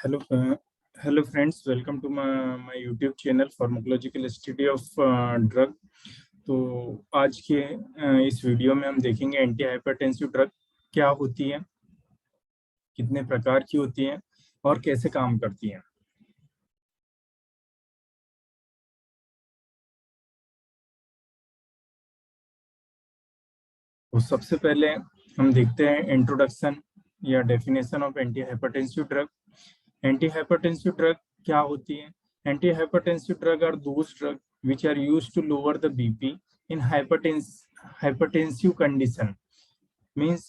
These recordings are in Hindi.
Hello, hello friends. Welcome to my YouTube channel Pharmacological Study of Drug. तो आज के इस वीडियो में हम देखेंगे एंटी हाइपरटेंसिव ड्रग क्या होती है, कितने प्रकार की होती हैं और कैसे काम करती हैं। तो सबसे पहले हम देखते हैं इंट्रोडक्शन या definition of anti hypertensive drug. Anti hypertensive drug क्या होती है? Anti hypertensive drug are those drug which are used to lower the BP in hypertensive condition। Means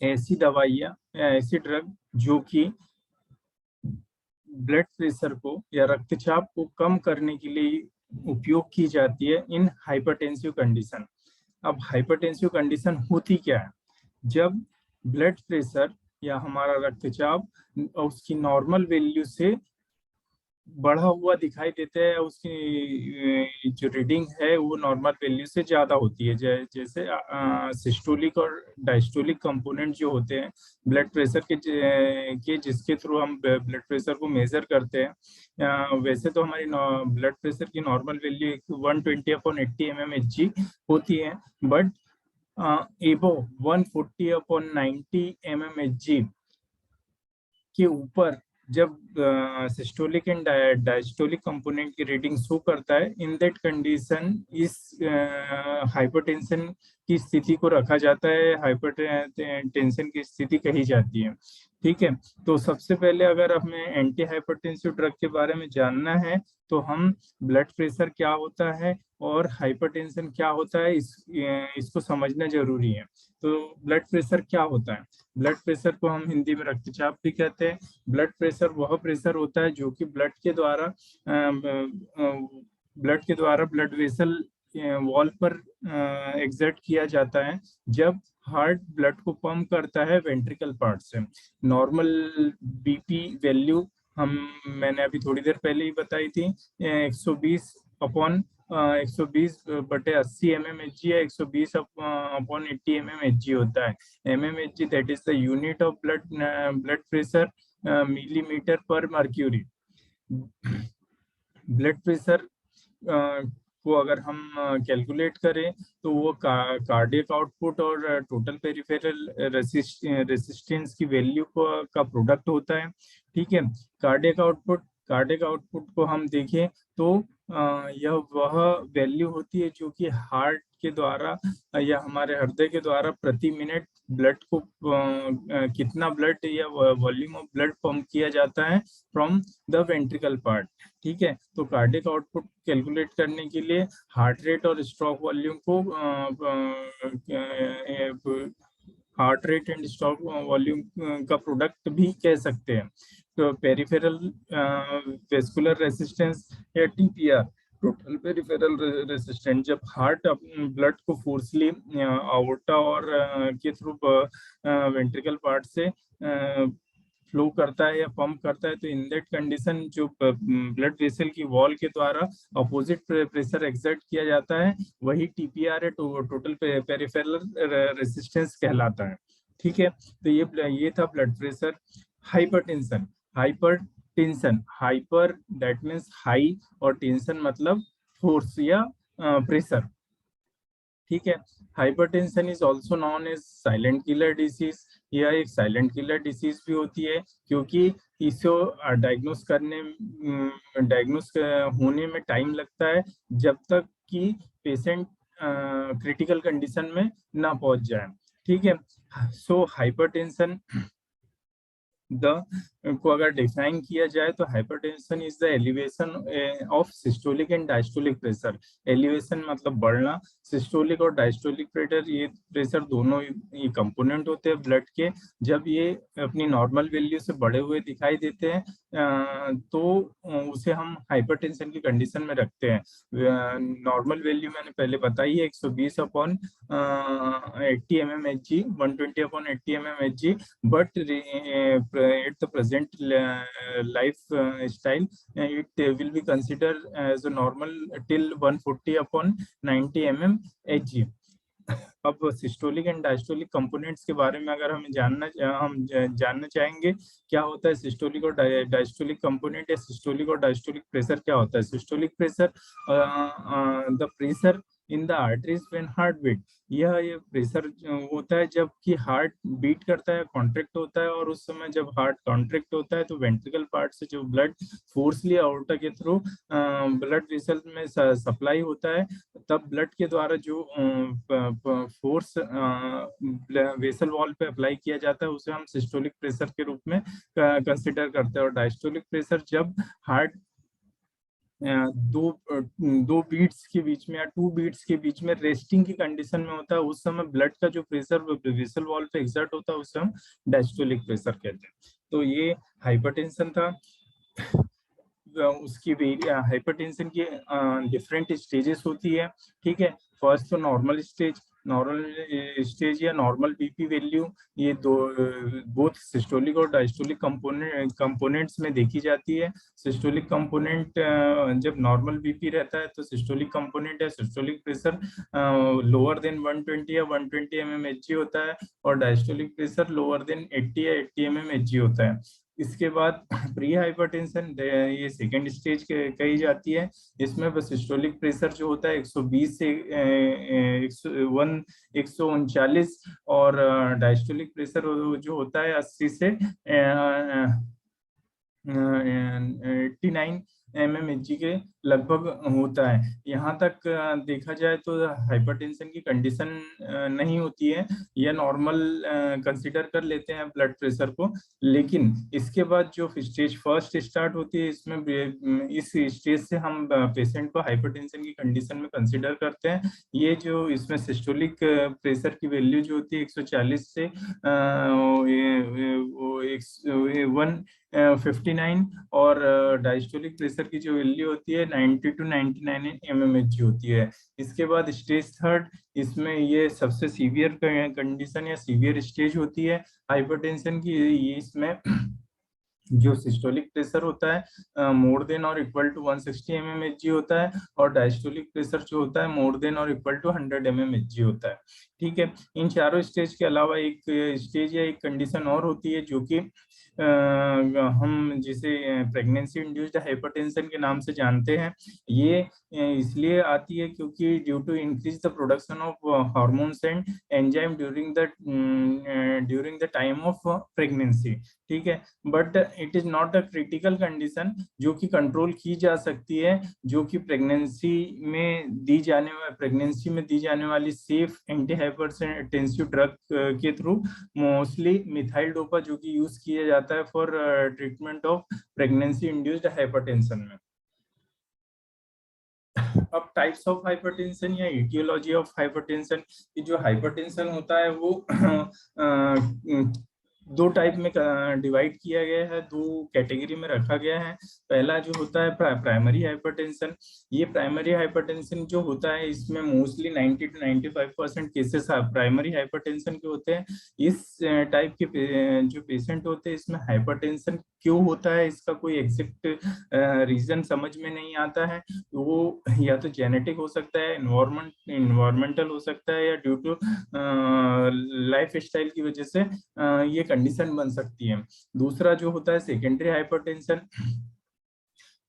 ऐसी दवाइयाँ या ऐसी ड्रग जो कि ब्लड प्रेशर को या रक्तचाप को कम करने के लिए उपयोग की जाती है इन हाइपरटेंसिव कंडीशन। अब हाइपरटेंसिव कंडीशन होती क्या है? जब ब्लड प्रेशर या हमारा रक्तचाप उसकी नॉर्मल वैल्यू से बढ़ा हुआ दिखाई देता है, उसकी जो रीडिंग है वो नॉर्मल वैल्यू से ज्यादा होती है। जैसे सिस्टोलिक और डायस्टोलिक कंपोनेंट जो होते हैं ब्लड प्रेशर के जिसके थ्रू हम ब्लड प्रेशर को मेजर करते हैं। वैसे तो हमारी ब्लड प्रेशर की नॉर्मल वैल्यू 120/80 mmHg होती है, बट एबो 140/90 mmHg के ऊपर जब सिस्टोलिक एंड डायस्टोलिक कंपोनेंट की रीडिंग शो करता है, इन दैट कंडीशन इस हाइपरटेंशन की स्थिति को रखा जाता है, हाइपरटेंशन की स्थिति कही जाती है। ठीक है, तो सबसे पहले अगर हमें एंटी हाइपरटेंसिव ड्रग के बारे में जानना है तो हम ब्लड प्रेशर क्या होता है और हाइपरटेंशन क्या होता है इसको समझना जरूरी है। तो ब्लड प्रेशर क्या होता है? ब्लड प्रेशर को हम हिंदी में रक्तचाप भी कहते हैं। ब्लड प्रेशर वह प्रेशर होता है जो कि ब्लड वेसल वॉल पर एग्जर्ट किया जाता है जब हार्ट ब्लड को पंप करता है वेंट्रिकल पार्ट से। नॉर्मल बीपी वैल्यू मैंने अभी थोड़ी देर पहले ही बताई थी, 120/80 mmHg या 120/80 mmHg होता है। mmHg that is the unit of blood pressure millimetre पर मर्क्यूरी। ब्लड प्रेशर को अगर हम कैलकुलेट करें तो वो कार्डियक आउटपुट और टोटल पेरिफेरल रेसिस्टेंस की वैल्यू का प्रोडक्ट होता है। ठीक है, कार्डियक आउटपुट को हम देखें तो यह वह वैल्यू होती है जो कि हार्ट के द्वारा या हमारे हृदय के द्वारा प्रति मिनट ब्लड को कितना ब्लड या वॉल्यूम ऑफ ब्लड पंप किया जाता है फ्रॉम द वेंट्रिकल पार्ट। ठीक है, तो कार्डियक आउटपुट कैलकुलेट करने के लिए हार्ट रेट और स्ट्रोक वॉल्यूम को heart rate and stroke volume का प्रोडक्ट भी कह सकते हैं। तो पेरिफेरल वेस्कुलर रेसिस्टेंस या टीपीआर, टोटल पेरिफेरल रेसिस्टेंस, जब हार्ट ब्लड को फोर्सली आउटा और के थ्रू वेंट्रिकल पार्ट से फ्लो करता है या पंप करता है, तो इन दैट कंडीशन जो ब्लड वेसल की वॉल के द्वारा अपोजिट प्रेशर एक्सर्ट किया जाता है वही टीपीआर है, टोटल पेरिफेरल रेसिस्टेंस कहलाता है। ठीक है, तो ये था blood pressure. Hypertension hyper that means high और टेंशन मतलब फोर्स या प्रेशर। ठीक है, hypertension is also known as silent killer disease. यह एक साइलेंट किलर डिसीज भी होती है क्योंकि इसको डायग्नोस होने में टाइम लगता है जब तक कि पेशेंट क्रिटिकल कंडीशन में ना पहुंच जाए। ठीक है, सो हाइपरटेंशन को अगर डिफाइन किया जाए तो hypertension is the elevation of systolic and diastolic pressure. Elevation मतलब बढ़ना, सिस्टोलिक और डायस्टोलिक प्रेशर ये प्रेशर दोनों ये कंपोनेंट होते हैं ब्लड के। जब ये अपनी नॉर्मल वैल्यू से बढ़े हुए दिखाई देते हैं तो उसे हम हाइपरटेंशन की कंडीशन में रखते हैं। नॉर्मल वैल्यू मैंने पहले बताई है 120/80 mmHg, 120/80 mmHg, but at the present lifestyle it will be considered as a normal till 140/90 mmHg. अब सिस्टोलिक एंड डायस्टोलिक कंपोनेंट्स के बारे में अगर हमें जानना चाहेंगे, क्या होता है सिस्टोलिक और डायस्टोलिक कंपोनेंट, या सिस्टोलिक और डायस्टोलिक प्रेशर क्या होता है। Systolic pressure, the pressure in the arteries when heart beat, ये प्रेशर होता है जब कि हार्ट बीट करता है, कॉन्ट्रैक्ट होता है, और उस समय जब हार्ट कॉन्ट्रैक्ट होता है तो वेंट्रिकल पार्ट से जो ब्लड फोर्सली आउटा के थ्रू ब्लड वेसल में सप्लाई होता है, तब ब्लड के द्वारा जो फोर्स वेसल वॉल पे अप्लाई किया जाता है उसे हम सिस्टोलिक प्रेशर के रूप में कंसिडर करते हैं। और डायस्टोलिक प्रेशर जब हार्ट दो बीट्स के बीच में या 2 बीट्स के बीच में रेस्टिंग की कंडीशन में होता है, उस समय ब्लड का जो प्रेशर वेसल वॉल पे एक्सर्ट होता है उसे हम डायस्टोलिक प्रेशर कहते हैं। तो ये हाइपरटेंशन था। उसकी हाइपरटेंशन की डिफरेंट स्टेजेस होती है, ठीक है। फर्स्ट तो नॉर्मल स्टेज या नॉर्मल बीपी वैल्यू, ये दो बोथ सिस्टोलिक और डायस्टोलिक कंपोनेंट्स में देखी जाती है। सिस्टोलिक कंपोनेंट जब नॉर्मल बीपी रहता है तो सिस्टोलिक कंपोनेंट या सिस्टोलिक प्रेशर लोअर देन 120 या 120 mmHg होता है, और डायस्टोलिक प्रेशर लोअर देन 80 या 80 mmHg होता है। इसके बाद प्री हाइपरटेंशन, ये सेकेंड स्टेज कही जाती है। इसमें बस सिस्टोलिक प्रेशर जो होता है 120 से 139, और डायस्टोलिक प्रेशर जो होता है 80 से 89 mmHg के लगभग होता है। यहाँ तक देखा जाए तो हाइपरटेंशन की कंडीशन नहीं होती है, या नॉर्मल कंसीडर कर लेते हैं ब्लड प्रेशर को। लेकिन इसके बाद जो स्टेज फर्स्ट स्टार्ट होती है, इसमें इस स्टेज से हम पेशेंट को हाइपरटेंशन की कंडीशन में कंसीडर करते हैं। ये जो इसमें सिस्टोलिक प्रेशर की वैल्यू जो होती है 140 से 159, और डायस्टोलिक प्रेशर की जो वैल्यू होती है 90 टू 99 mmHg होती है। इसके बाद स्टेज थर्ड, इसमें ये सबसे सीवियर कंडीशन या सीवियर स्टेज होती है हाइपरटेंशन की। ये इसमें जो सिस्टोलिक प्रेशर होता है मोर देन और इक्वल टू 160 mmHg होता है, और डायस्टोलिक प्रेशर जो होता है मोर देन और इक्वल टू 100 mmHg होता है, ठीक है। इन चारों स्टेज के अलावा एक स्टेज या एक कंडीशन और होती है जो कि हम जिसे प्रेगनेंसी इंड्यूस्ड हाइपरटेंशन के नाम से जानते हैं। ये इसलिए आती है क्योंकि due to increase the production of hormones and enzyme during the time of pregnancy, ठीक है। But it is not a critical condition जो कि कंट्रोल की जा सकती है, जो कि प्रेगनेंसी में दी जाने वाली सेफ एंटी हाइपरटेंसिव ड्रग के थ्रू, मोस्टली मिथाइल डोपा, जो कि यूज किया जाता है for treatment of pregnancy induced hypertension में। अब टाइप्स ऑफ हाइपरटेंशन या इटियोलॉजी ऑफ हाइपरटेंशन, जो हाइपरटेंशन होता है वो दो टाइप में डिवाइड किया गया है, दो कैटेगरी में रखा गया है। पहला जो होता है प्राइमरी हाइपरटेंशन। ये प्राइमरी हाइपरटेंशन जो होता है इसमें mostly 90 to 95% cases primary hypertension के होते हैं। इस टाइप के जो पेशेंट होते हैं, इसमें हाइपरटेंशन क्यों होता है इसका कोई एग्जैक्ट रीजन समझ में नहीं आता है। वो या तो जेनेटिक हो सकता है, इन्वायरमेंटल हो सकता है, या ड्यू टू लाइफ स्टाइल की वजह से ये कंडीशन बन सकती है। दूसरा जो होता है सेकेंडरी हाइपरटेंशन।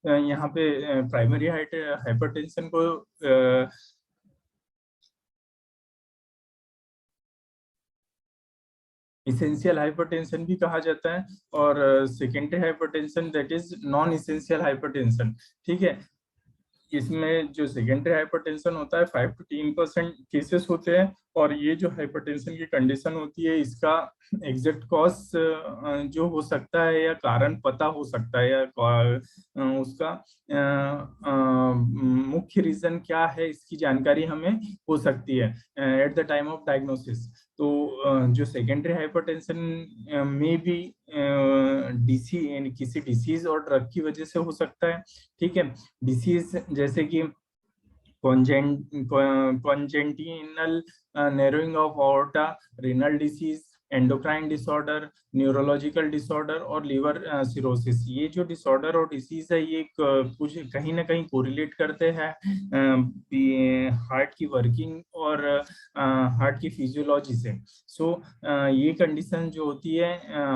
यहाँ पे प्राइमरी हाइपरटेंशन को इसेंशियल हाइपरटेंशन भी कहा जाता है, और secondary hypertension that is non essential hypertension, ठीक है। इसमें जो सेकेंडरी हाइपरटेंशन होता है 5 to 10% केसेस होते हैं, और ये जो हाइपरटेंशन की कंडीशन होती है इसका एग्जैक्ट कॉज जो हो सकता है या कारण पता हो सकता है, या उसका मुख्य रीजन क्या है इसकी जानकारी हमें हो सकती है at the time of diagnosis. तो जो सेकेंडरी हाइपरटेंशन में भी यानी किसी डिसीज और ड्रग की वजह से हो सकता है, ठीक है। डिसीज जैसे कि congenital narrowing of aorta, renal disease, endocrine disorder, neurological disorder और लिवर सिरोसिस। ये जो डिसऑर्डर और डिसीज है ये कुछ कहीं ना कहीं कोरिलेट करते हैं हार्ट की वर्किंग और हार्ट की फिजियोलॉजी से। सो ये कंडीशन जो होती है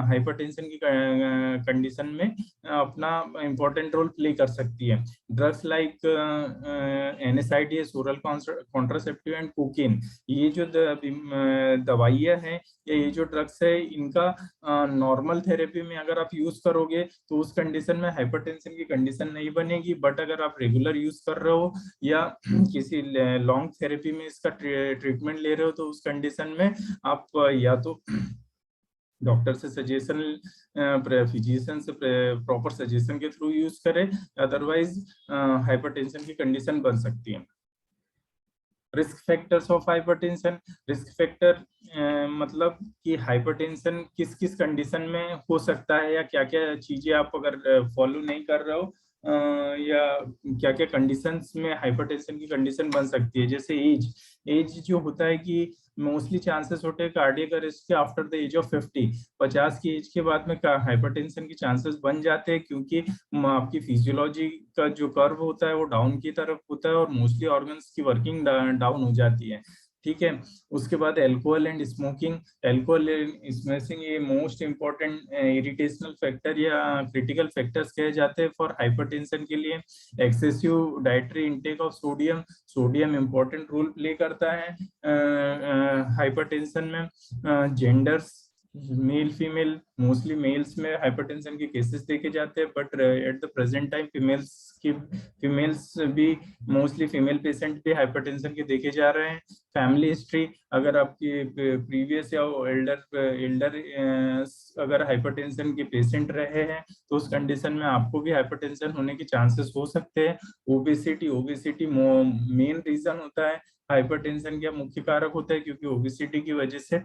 हाइपरटेंशन की कंडीशन में अपना इम्पोर्टेंट रोल प्ले कर सकती है। Drugs like NSAIDs, oral contraceptive and cocaine, ये जो दवाइयाँ हैं या ये जो ड्रग्स है इनका नॉर्मल थेरेपी में अगर आप यूज करोगे तो उस कंडीशन में हाइपरटेंशन की कंडीशन नहीं बनेगी। बट अगर आप रेगुलर यूज कर रहे हो या किसी लॉन्ग थेरेपी में इसका ट्रीटमेंट ले रहे हो तो उस कंडीशन में आप या तो डॉक्टर से सजेशन, फिजिशियन से प्रॉपर सजेशन के थ्रू यूज करें, अदरवाइज हाइपरटेंशन की कंडीशन बन सकती है। Risk factors of hypertension. Risk factor मतलब कि हाइपरटेंशन किस किस कंडीशन में हो सकता है या क्या क्या चीजें आप अगर फॉलो नहीं कर रहे हो या क्या क्या कंडीशंस में हाइपरटेंशन की कंडीशन बन सकती है। जैसे एज जो होता है कि मोस्टली चांसेस होते हैं कार्डियक अरेस्ट के आफ्टर द एज ऑफ 50। 50 की एज के बाद में हाइपरटेंशन के चांसेस बन जाते हैं क्योंकि आपकी फिजियोलॉजी का जो कर्व होता है वो डाउन की तरफ होता है और मोस्टली ऑर्गन्स की वर्किंग डाउन हो जाती है। ठीक है। उसके बाद alcohol and smoking. Alcohol and smoking ये मोस्ट इम्पोर्टेंट इरिटेशनल फैक्टर या क्रिटिकल फैक्टर्स कहे जाते हैं फॉर हाइपरटेंशन के लिए। Excessive dietary intake of sodium. Sodium important role play करता है हाइपरटेंशन में। Genders, male female, mostly males में हाइपरटेंशन के केसेस देखे जाते हैं but at the present time females भी मोस्टली फीमेल पेशेंट भी हाइपरटेंशन के देखे जा रहे हैं। फैमिली हिस्ट्री, अगर आपकी प्रीवियस या एल्डर अगर हाइपरटेंशन के पेशेंट रहे हैं तो उस कंडीशन में आपको भी हाइपरटेंशन होने के चांसेस हो सकते हैं। ओबेसिटी मेन रीजन होता है हाइपरटेंशन का, मुख्य कारक होता है क्योंकि ओबेसिटी की वजह से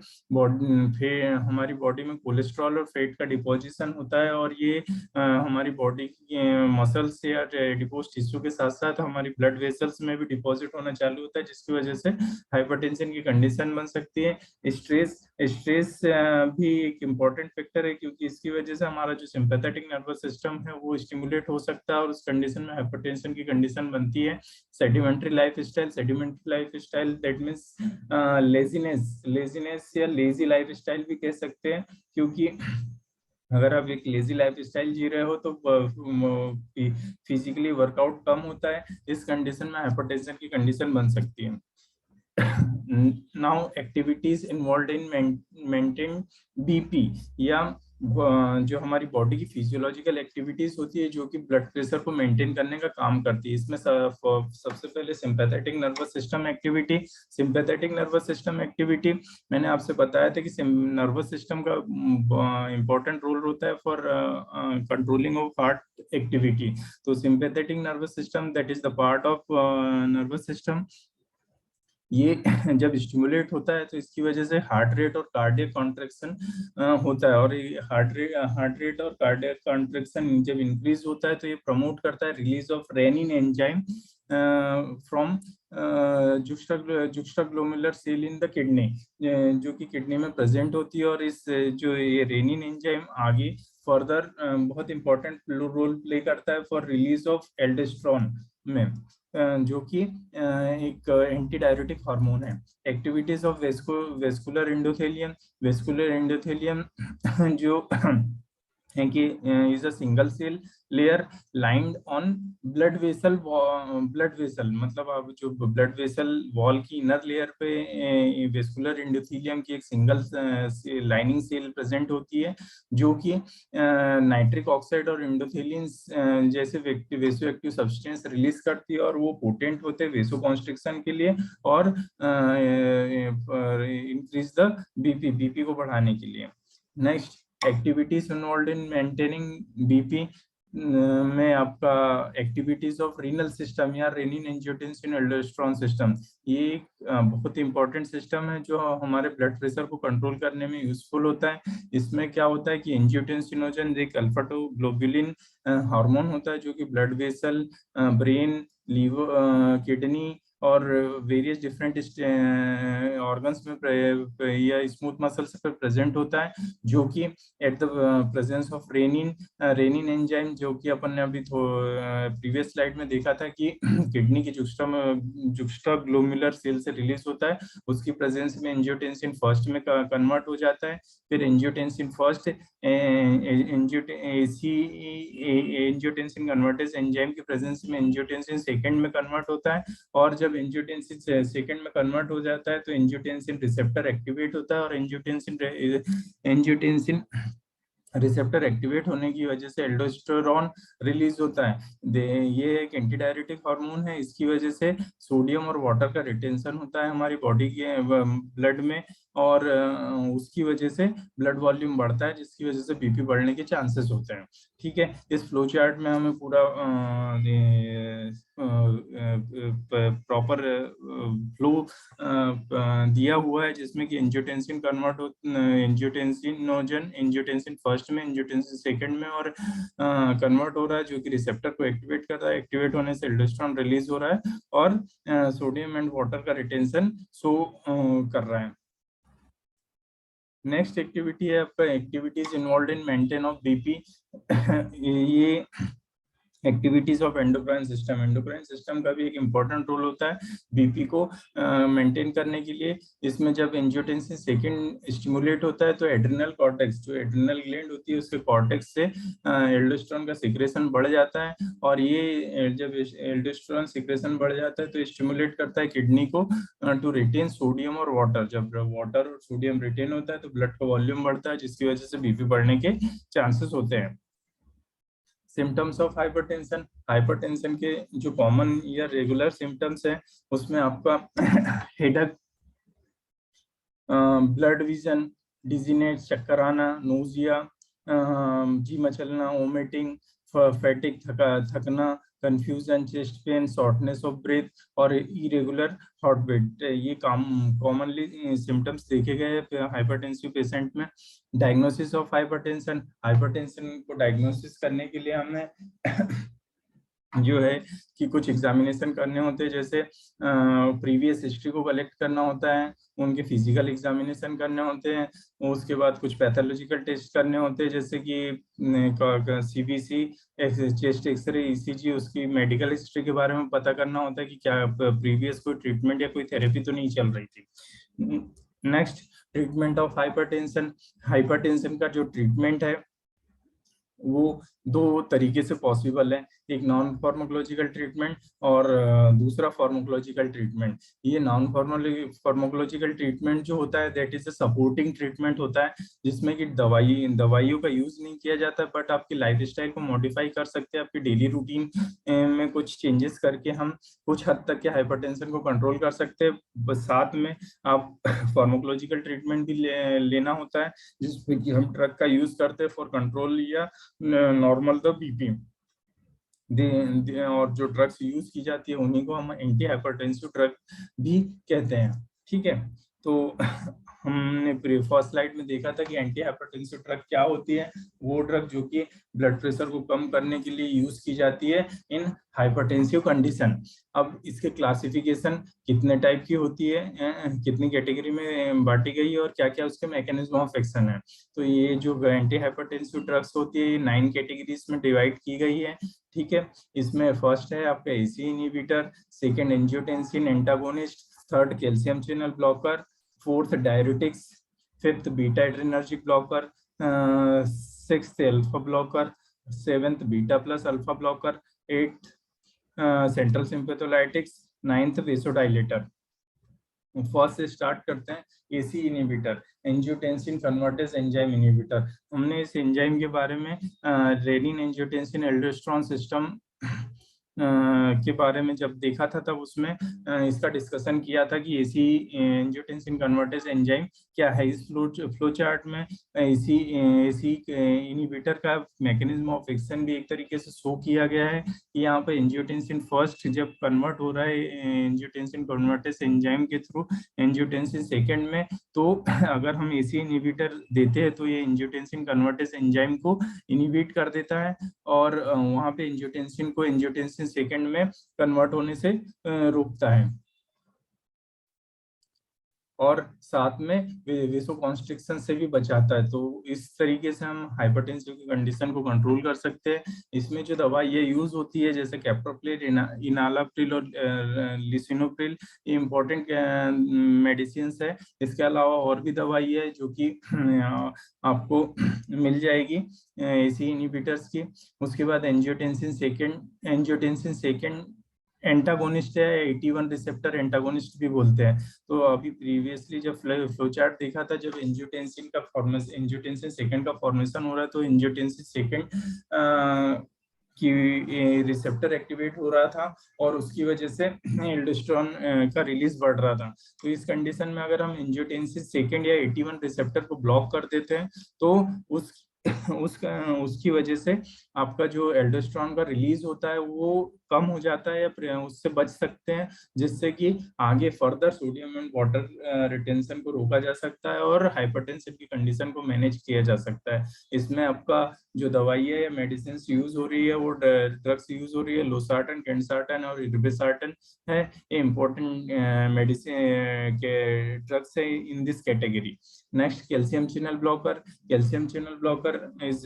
हमारी बॉडी में कोलेस्ट्रॉल और फैट का डिपोजिशन होता है और ये हमारी बॉडी की मसल्स या डिपोज टिश्यू के साथ साथ हमारी ब्लड वेसल्स में भी डिपॉजिट होना चालू होता है जिसकी वजह से हाइपरटेंशन की कंडीशन बन सकती है। स्ट्रेस भी एक इम्पॉर्टेंट फैक्टर है क्योंकि इसकी वजह से हमारा जो सिंपैथेटिक नर्वस सिस्टम है वो स्टिमुलेट हो सकता है और उस कंडीशन में हाइपरटेंशन की कंडीशन बनती है। Sedimentary lifestyle that means laziness या लेजी लाइफस्टाइल भी कह सकते हैं क्योंकि अगर आप एक लेजी लाइफस्टाइल जी रहे हो तो फिजिकली वर्कआउट कम होता है। इस कंडीशन में हाइपरटेंशन की कंडीशन बन सकती है। Now activities involve in maintain BP या जो हमारी बॉडी की फिजियोलॉजिकल एक्टिविटीज होती है जो कि ब्लड प्रेशर को मेंटेन करने का काम करती है। इसमें सबसे पहले sympathetic nervous system activity. Sympathetic nervous system activity मैंने आपसे बताया था कि नर्वस सिस्टम का इंपॉर्टेंट रोल होता है for controlling of heart activity. तो sympathetic nervous system that is the part of nervous system, ये जब स्टिमुलेट होता है तो इसकी वजह से हार्ट रेट और कार्डियक कॉन्ट्रैक्शन होता है और हार्ट रेट और कार्डियक कॉन्ट्रैक्शन जब इंक्रीज होता है तो ये प्रमोट करता है release of renin enzyme from juxtaglomerular cell in the kidney, जो कि किडनी में प्रेजेंट होती है और इस जो ये रेनिन एंजाइम आगे फर्दर बहुत इंपॉर्टेंट रोल प्ले करता है फॉर रिलीज ऑफ एल्डोस्टेरोन में, जो कि एक एंटी डायरेटिक हार्मोन है। एक्टिविटीज ऑफ वेस्कुलर एंडोथेलियम जो है कि is a single cell layer lined on blood vessel मतलब आप जो ब्लड वेसल वॉल की इनर लेयर पे वेस्कुलर एंडोथेलियम की एक सिंगल लाइनिंग सेल प्रेजेंट होती है जो कि नाइट्रिक ऑक्साइड और एंडोथेलिन जैसे वेसो एक्टिव सब्सटेंस रिलीज करती है और वो पोटेंट होते हैं वेसो कॉन्स्ट्रिक्शन के लिए और इंक्रीज द बीपी को बढ़ाने के लिए। Next, activities involve in maintaining BP में आपका एक्टिविटीज ऑफ रीनल सिस्टम या रेनिन एंजियोटेंसिन एल्डोस्टेरोन सिस्टम, ये एक बहुत इंपॉर्टेंट सिस्टम है जो हमारे ब्लड प्रेशर को कंट्रोल करने में यूजफुल होता है। इसमें क्या होता है कि एंजियोटेंसिनोजन एक अल्फा टू ग्लोबुलिन हार्मोन होता है जो कि blood vessel, brain, liver, kidney और वेरियस डिफरेंट ऑर्गन्स में या स्मूथ मसल्स पे प्रेजेंट होता है, जो कि at the presence of renin renin enzyme, जो कि अपन ने अभी प्रीवियस स्लाइड में देखा था कि किडनी की जुक्स्टा ग्लोमुलर सेल से रिलीज होता है, उसकी प्रेजेंस में एंजियोटेंसिन फर्स्ट में कन्वर्ट हो जाता है। फिर angiotensin first angiotensin converting enzyme की प्रेजेंस में एंजियोटेंसिन सेकंड में कन्वर्ट होता है, और जब एंजियोटेंसिन सेकंड में कन्वर्ट हो जाता है तो एंजियोटेंसिन रिसेप्टर एक्टिवेट होता है, और एंजियोटेंसिन रिसेप्टर एक्टिवेट होने की वजह से एल्डोस्टेरोन रिलीज होता है। ये एक एंटी डायरेटिक हार्मोन है, इसकी वजह से सोडियम और वाटर का रिटेंशन होता है हमारी बॉडी के ब्लड में, और उसकी वजह से ब्लड वॉल्यूम बढ़ता है, जिसकी वजह से बीपी बढ़ने के चांसेस होते हैं। ठीक है, इस फ्लो चार्ट में हमें पूरा प्रॉपर फ्लो दिया हुआ है, जिसमें कि एंजियोटेंसिन कन्वर्ट हो एंजियोटेंसिनोजन एंजियोटेंसिन फर्स्ट में, एंजियोटेंसिन सेकंड में और कन्वर्ट हो रहा है, जो कि रिसेप्टर को एक्टिवेट कर रहा है। एक्टिवेट होने से एल्डोस्टेरोन रिलीज हो रहा है और सोडियम एंड वाटर का रिटेंशन शो कर रहा है। नेक्स्ट एक्टिविटी है आपका activities involve in maintain of BP. ये एक्टिविटीज ऑफ एंडोक्राइन सिस्टम का भी एक इम्पोर्टेंट रोल होता है बीपी को मेंटेन करने के लिए। इसमें जब एंजियोटेंसिन सेकंड स्टिमुलेट होता है तो एड्रिनल कॉर्टेक्स, जो एड्रिनल ग्लैंड होती है, उसके कॉर्टेक्स से एल्डोस्टेरोन का सिक्रेशन बढ़ जाता है, और ये जब एल्डोस्टेरोन सिक्रेशन बढ़ जाता है तो स्टिमुलेट करता है किडनी को टू रिटेन सोडियम और वाटर। जब वाटर और सोडियम रिटेन होता है तो ब्लड का वॉल्यूम बढ़ता है, जिसकी वजह से बीपी बढ़ने के चांसेस होते हैं। सिम्टम्स ऑफ हाइपरटेंशन के जो कॉमन या रेगुलर सिम्टम्स है, उसमें आपका हेडेक, ब्लड विजन, डिजीनेस, चक्कर आना, नोजिया, जी मचलना, वोमिटिंग, फैटिक, थकना, confusion, chest pain, shortness of breath और इरेगुलर हार्ट बीट, ये कॉमनली सिम्टम्स देखे गए हाइपरटेंसिव पेशेंट में। डायग्नोसिस ऑफ हाइपरटेंशन को डायग्नोसिस करने के लिए हमें जो है कि कुछ एग्जामिनेशन करने होते हैं, जैसे प्रीवियस हिस्ट्री को कलेक्ट करना होता है, उनके फिजिकल एग्जामिनेशन करने होते हैं, उसके बाद कुछ पैथोलॉजिकल टेस्ट करने होते हैं, जैसे कि सीबीसी, चेस्ट एक्सरे, ईसीजी, उसकी मेडिकल हिस्ट्री के बारे में पता करना होता है कि क्या प्रीवियस कोई ट्रीटमेंट या कोई थेरेपी तो नहीं चल रही थी। नेक्स्ट, ट्रीटमेंट ऑफ हाइपरटेंशन का जो ट्रीटमेंट है वो दो तरीके से पॉसिबल है, एक नॉन फार्माकोलॉजिकल ट्रीटमेंट और दूसरा फार्माकोलॉजिकल ट्रीटमेंट। ये नॉन फार्माकोलॉजिकल ट्रीटमेंट जो होता है that is a supporting treatment होता है, जिसमें कि दवाइयों का यूज नहीं किया जाता, बट आपकी लाइफस्टाइल को मॉडिफाई कर सकते हैं, आपकी डेली रूटीन में कुछ चेंजेस करके हम कुछ हद तक के हाइपरटेंशन को कंट्रोल कर सकते हैं। बस साथ में आप फार्माकोलॉजिकल ट्रीटमेंट भी लेना होता है, जिसमें कि हम ड्रग का यूज करते हैं फॉर कंट्रोल या नॉर्मल द बीपी। और जो ड्रग्स यूज की जाती है उन्हीं को हम एंटी हाइपरटेंसिव ड्रग भी कहते हैं। ठीक है, तो हमने फर्स्ट स्लाइड में देखा था कि एंटी हाइपरटेंसिव ड्रग क्या होती है। वो ड्रग जो कि ब्लड प्रेशर को कम करने के लिए यूज की जाती है इन हाइपरटेंसिव कंडीशन। अब इसके क्लासिफिकेशन कितने टाइप की होती है, कितनी कैटेगरी में बांटी गई है और क्या क्या उसके मैकेनिज्म ऑफ एक्शन है। तो ये जो एंटी हाइपरटेंसिव ड्रग्स होती है ये 9 कैटेगरीज में डिवाइड की गई है। ठीक है, इसमें फर्स्ट है आपका ACE inhibitor, second angiotensin antagonist, third calcium channel blocker, fourth diuretics, fifth beta adrenergic blocker, sixth alpha blocker, seventh beta plus alpha blocker, eighth central sympatholytics, ninth vasodilator. First से स्टार्ट करते हैं, ACE inhibitor, angiotensin converting enzyme inhibitor. हमने इस एंजाइम के बारे में रेनिन एंजियोटेंसिन एल्डोस्टेरोन सिस्टम के बारे में जब देखा था तब उसमें इसका डिस्कशन किया था कि एसी एंजियोटेंसिन कन्वर्टेज एंजाइम क्या है। इस फ्लो चार्ट में एसी इनहिबिटर का मैकेनिज्म ऑफ एक्शन भी एक तरीके से शो किया गया है कि यहाँ पे एंजियोटेंसिन फर्स्ट जब कन्वर्ट हो रहा है एंजियोटेंसिन कन्वर्टेज एंजाइम के थ्रू एंजियोटेंसिन सेकंड में, तो अगर हम एसी इनहिबिटर देते हैं तो ये एंजियोटेंसिन कन्वर्टेज एंजाइम को इनहिबिट कर देता है और वहाँ पे एंजियोटेंसिन को एंजियोटेंसिन सेकंड में कन्वर्ट होने से रोकता है। और साथ में वेसोकॉन्स्ट्रिक्शन से भी बचाता है। तो इस तरीके से हम हाइपरटेंसिव की कंडीशन को कंट्रोल कर सकते हैं। इसमें जो दवाई ये यूज होती है जैसे कैप्टोप्रिल, इनालाप्रिल और लिसिनोप्रिल, ये इम्पोर्टेंट मेडिसिन है। इसके अलावा और भी दवाई है जो कि आपको मिल जाएगी एसी इनहिबिटर्स की। उसके बाद एंजियोटेंसिन सेकेंड एंटागोनिस्ट है, 81 रिसेप्टर एंटागोनिस्ट भी बोलते हैं। तो अभी प्रीवियसली जब फ्लो चार्ट देखा था, जब एंजियोटेंसिन सेकंड का फॉर्मेशन हो रहा है तो एंजियोटेंसिन सेकंड की रिसेप्टर एक्टिवेट हो रहा था और उसकी वजह से एल्डोस्टेरोन का रिलीज बढ़ रहा था। तो इस कंडीशन में अगर हम एंजियोटेंसिन सेकंड या 81 रिसेप्टर को ब्लॉक कर देते हैं तो उसकी वजह से आपका जो एल्डोस्टेरोन का रिलीज होता है वो कम हो जाता है या उससे बच सकते हैं, जिससे कि आगे further sodium and water retention को रोका जा सकता है और हाइपरटेंशन की कंडीशन को मैनेज किया जा सकता है। इसमें आपका जो दवाई है मेडिसिन यूज हो रही है वो ड्रग्स यूज हो रही है, लोसार्टन, केंसार्टन और इर्बिसार्टन है। ये इम्पोर्टेंट मेडिसिन के ड्रग्स है in this category. Next calcium channel blocker. Calcium channel blocker is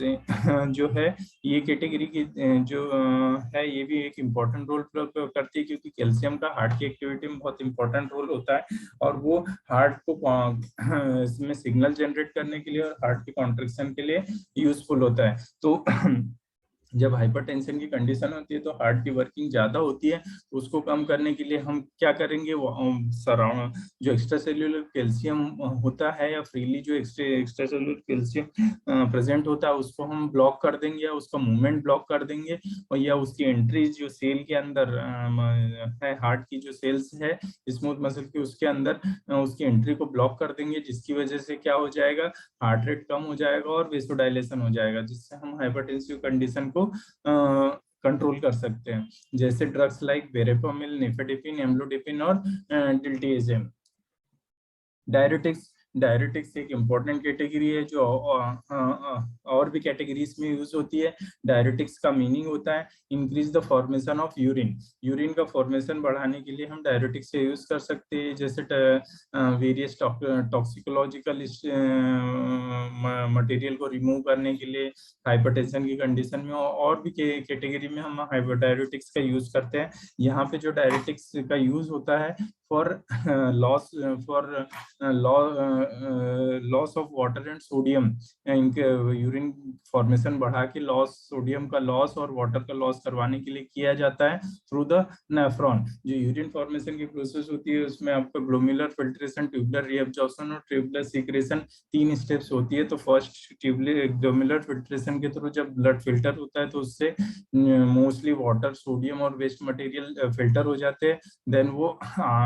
जो है ये कैटेगरी की जो है ये भी एक इम्पोर्टेंट रोल प्ले करती है, क्योंकि कैल्शियम का हार्ट की एक्टिविटी में बहुत इंपॉर्टेंट रोल होता है और वो हार्ट को इसमें सिग्नल जनरेट करने के लिए और हार्ट की कॉन्ट्रैक्शन के लिए यूजफुल होता है। तो जब हाइपरटेंशन की कंडीशन होती है तो हार्ट की वर्किंग ज्यादा होती है, तो उसको कम करने के लिए हम क्या करेंगे, वो सराउंड जो एक्स्ट्रा सेल्यूलर कैल्शियम होता है या फ्रीली जो एक्स्ट्रा सेल्यूलर कैल्शियम प्रेजेंट होता है उसको हम ब्लॉक कर देंगे या उसका मूवमेंट ब्लॉक कर देंगे, और या उसकी एंट्री जो सेल के अंदर है, हार्ट की जो सेल्स है स्मूथ मसल की उसके अंदर उसकी एंट्री को ब्लॉक कर देंगे, जिसकी वजह से क्या हो जाएगा, हार्ट रेट कम हो जाएगा और वेसोडाइलेशन हो जाएगा, जिससे हम हाइपरटेंसिव कंडीशन को कंट्रोल कर सकते हैं। जैसे ड्रग्स लाइक वेरेपामिल, निफेडिपिन, एम्लोडिपिन और डिल्टिएजेम। डायरेटिक्स। डायरेटिक्स एक इम्पोर्टेंट कैटेगरी है जो और भी कैटेगरीज में यूज होती है। डायरेटिक्स का मीनिंग होता है increase the formation of urine. Urine का फॉर्मेशन बढ़ाने के लिए हम डायरेटिक्स से यूज कर सकते हैं, जैसे वेरियस टॉक्सिकोलॉजिकल मटेरियल को रिमूव करने के लिए हाइपरटेंशन की कंडीशन में, और भी कैटेगरी में हम डायरेटिक्स का यूज करते हैं। यहाँ पे जो डायरेटिक्स का यूज होता है for loss loss of water and sodium, इनके यूरिन फॉर्मेशन बढ़ा के लॉस, सोडियम का लॉस और वाटर का लॉस करवाने के लिए किया जाता है थ्रू द नेफ्रॉन। जो यूरिन फॉर्मेशन की प्रोसेस होती है उसमें आपका ग्लोमेरुलर फिल्ट्रेशन, ट्यूबुलर रीअब्जॉर्प्शन और ट्यूबुलर सीक्रेशन 3 स्टेप्स होती है। तो फर्स्ट ट्यूबुलर ग्लोमेरुलर फिल्ट्रेशन के थ्रू जब ब्लड फिल्टर होता है तो उससे मोस्टली वाटर, सोडियम और वेस्ट मटेरियल फिल्टर हो जाते हैं। देन वो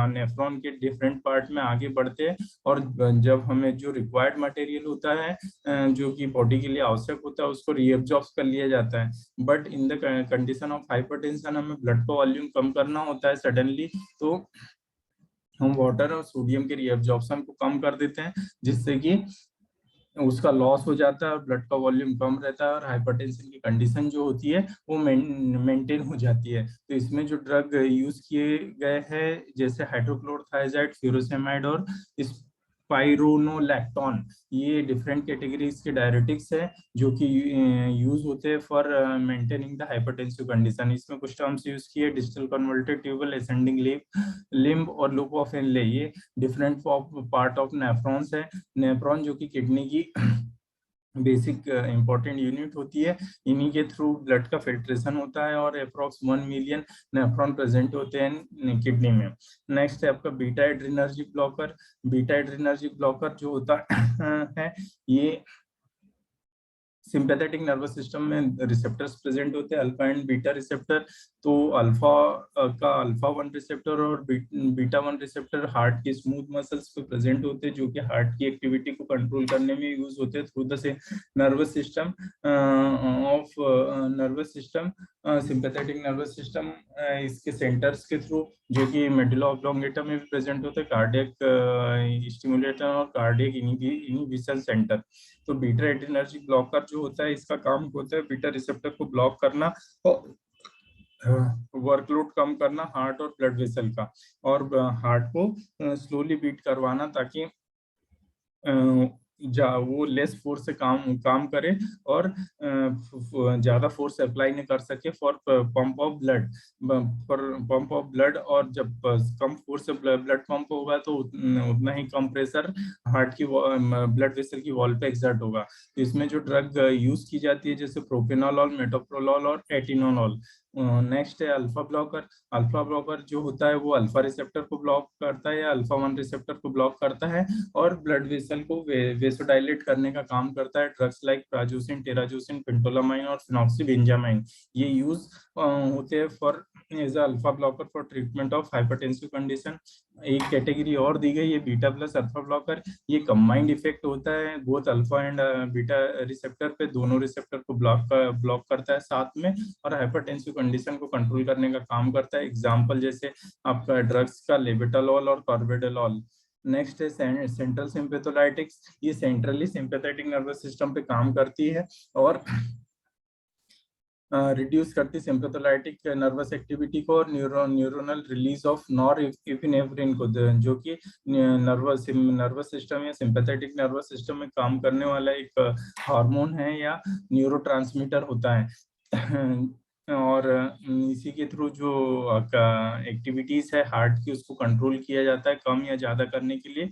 नेफ्रॉन के डिफरेंट पार्ट में आगे बढ़ते हैं और जब हमें जो रिक्वायर्ड मटेरियल होता है जो कि बॉडी के लिए आवश्यक होता है उसको रीअब्जॉर्ब कर लिया जाता है। But in the condition of hypertension हमें ब्लड का वॉल्यूम कम करना होता है सडनली, तो हम वाटर और सोडियम के रीअब्जॉर्प्शन को कम कर देते हैं, जिससे कि उसका लॉस हो जाता है और ब्लड का वॉल्यूम कम रहता है और हाइपरटेंशन की कंडीशन जो होती है वो मेंटेन हो जाती है। तो इसमें जो ड्रग यूज किए गए हैं जैसे हाइड्रोक्लोरोथायजाइड, फ्यूरोसेमाइड और स्पाइरोनोलैक्टोन, ये डिफरेंट कैटेगरीज के डायरेटिक्स है जो कि यूज होते हैं for maintaining the hypertensive condition. इसमें कुछ टर्म्स यूज किए, distal convoluted tubule, ascending limb और लूप ऑफ एनले, ये डिफरेंट पार्ट ऑफ नेफ्रॉन्स है। नेफ्रॉन जो कि किडनी की बेसिक इंपॉर्टेंट यूनिट होती है, इन्हीं के थ्रू ब्लड का फिल्ट्रेशन होता है और अप्रॉक्स 1 मिलियन नेफ्रॉन प्रेजेंट होते हैं किडनी में। नेक्स्ट है आपका beta adrenergic blocker. Beta adrenergic blocker जो होता है ये सिंपैथेटिक नर्वस सिस्टम में रिसेप्टर्स प्रेजेंट होते हैं, अल्फा एंड बीटा रिसेप्टर। तो अल्फा का अल्फा 1 रिसेप्टर और बीटा 1 रिसेप्टर हार्ट के स्मूथ मसल्स पे प्रेजेंट होते हैं, जो कि हार्ट की एक्टिविटी को कंट्रोल करने में यूज होते हैं through the nervous system of nervous system, sympathetic nervous system, इसके सेंटर्स के थ्रू, जो कि मेडुला ऑब्लोंगेटा में भी प्रेजेंट होते हैं, कार्डियक स्टिमुलेटर और कार्डियक इनहिबिशन सेंटर। तो बीटा एड्रेनर्जिक ब्लॉकर जो होता है इसका काम होता है बीटा रिसेप्टर को ब्लॉक करना वर्कलोड कम करना हार्ट और ब्लड वेसल का, और हार्ट को स्लोली बीट करवाना ताकि वो लेस फोर्स से काम करे और ज्यादा फोर्स अप्लाई नहीं कर सके for pump of blood, for pump of blood. और जब कम फोर्स से ब्लड पंप होगा तो उतना ही कम प्रेशर हार्ट की ब्लड वेसल की वॉल पे एक्सर्ट होगा। तो इसमें जो ड्रग यूज की जाती है जैसे प्रोपेनोलॉल, मेटोप्रोलॉल और एटिनोलॉल। नेक्स्ट है अल्फा ब्लॉकर। अल्फा ब्लॉकर जो होता है वो अल्फा रिसेप्टर को ब्लॉक करता है या अल्फा 1 रिसेप्टर को ब्लॉक करता है और ब्लड वेसल को वेसोडाइलेट करने का काम करता है। Drugs like prazosin, terazosin, phentolamine और फिनॉक्सीबेंजामाइन ये यूज होते हैं for as alpha blocker for treatment of hypertensive condition. एक कैटेगरी और दी गई है बीटा प्लस अल्फा ब्लॉकर। ये कंबाइंड इफेक्ट होता है both alpha and beta receptor पे, दोनों रिसेप्टर को ब्लॉक करता है साथ में और हाइपरटेंसिव कंडीशन को कंट्रोल करने का काम करता है। एग्जांपल जैसे आपका ड्रग्स का लेबेटालॉल और कार्बेडेलॉल। नेक्स्ट है सेंट्रल सिंपैथोलाइटिक्स। ये सेंट्रली सिंपैथेटिक नर्वस सिस्टम पे काम करती है और रिड्यूस करती सिंपैथोलाइटिक नर्वस एक्टिविटी को और neuronal release of nor epinephrine को, जो कि नर्वस सिस्टम या सिंपैथेटिक नर्वस सिस्टम में काम करने वाला एक हार्मोन है या न्यूरोट्रांसमीटर होता है। और इसी के थ्रू जो एक्टिविटीज है हार्ट की उसको कंट्रोल किया जाता है, कम या ज्यादा करने के लिए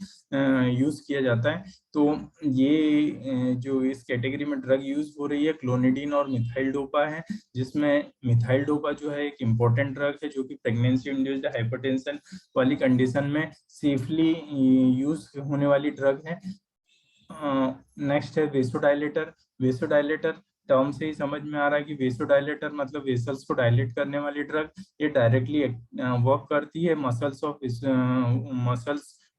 यूज किया जाता है। तो ये जो इस कैटेगरी में ड्रग यूज हो रही है क्लोनिडीन और मिथाइल डोपा है, जिसमें मिथाइल डोपा जो है एक इम्पोर्टेंट ड्रग है जो कि प्रेगनेंसी इंड्यूस्ड हाइपरटेंशन वाली कंडीशन में सेफली यूज होने वाली ड्रग है। नेक्स्ट है वेसोडाइलेटर। वेसोडाइलेटर टर्म से ही समझ में आ रहा है कि वेसोडाइलेटर मतलब वेसल्स को डायलेट करने वाली ड्रग। ये डायरेक्टली वर्क करती है muscles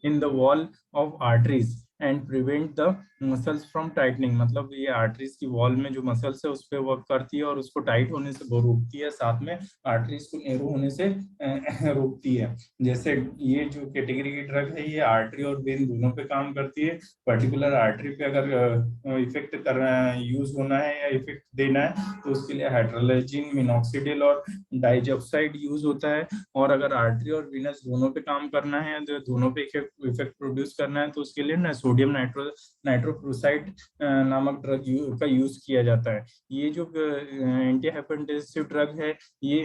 in the wall of arteries and prevent the muscles from tightening. मतलब ये आर्टरीज की वॉल में जो मसल्स है उस पर वर्क करती है और उसको टाइट होने से वो रोकती है, साथ में आर्टरीज को नेरो होने से रोकती है। जैसे ये जो कैटेगरी की ड्रग है ये आर्टरी और वेन दोनों पे काम करती है। पर्टिकुलर आर्टरी पे अगर इफेक्ट करना यूज होना है या इफेक्ट देना है तो उसके लिए हाइड्रोलाइजिन, मिनॉक्सिडिल और डाइजॉक्साइड यूज होता है। और अगर आर्टरी और वीनस दोनों पे काम करना है, तो दोनों पे इफेक्ट प्रोड्यूस करना है, तो उसके लिए ना सोडियम नाइट्रोक्लोराइड नामक ड्रग का यूज किया जाता है। ये जो एंटी हाइपरटेंसिव ड्रग है ये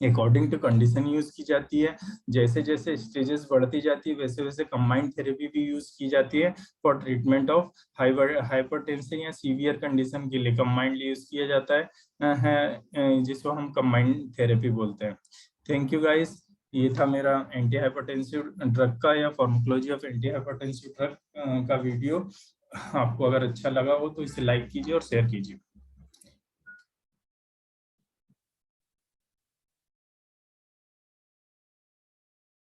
अकॉर्डिंग टू कंडीशन यूज की जाती है। जैसे जैसे स्टेजेस बढ़ती जाती है वैसे वैसे कंबाइंड थेरेपी भी यूज की जाती है फॉर ट्रीटमेंट ऑफ हाइपरटेंशन या सीवियर कंडीशन के लिए कंबाइंडली यूज किया जाता है जिसको हम कंबाइंड थेरेपी बोलते हैं। थैंक यू गाइस, ये था मेरा एंटी हाइपरटेंसिव ड्रग का या pharmacology of anti hypertensive drug का वीडियो। आपको अगर अच्छा लगा हो तो इसे लाइक कीजिए और शेयर कीजिए।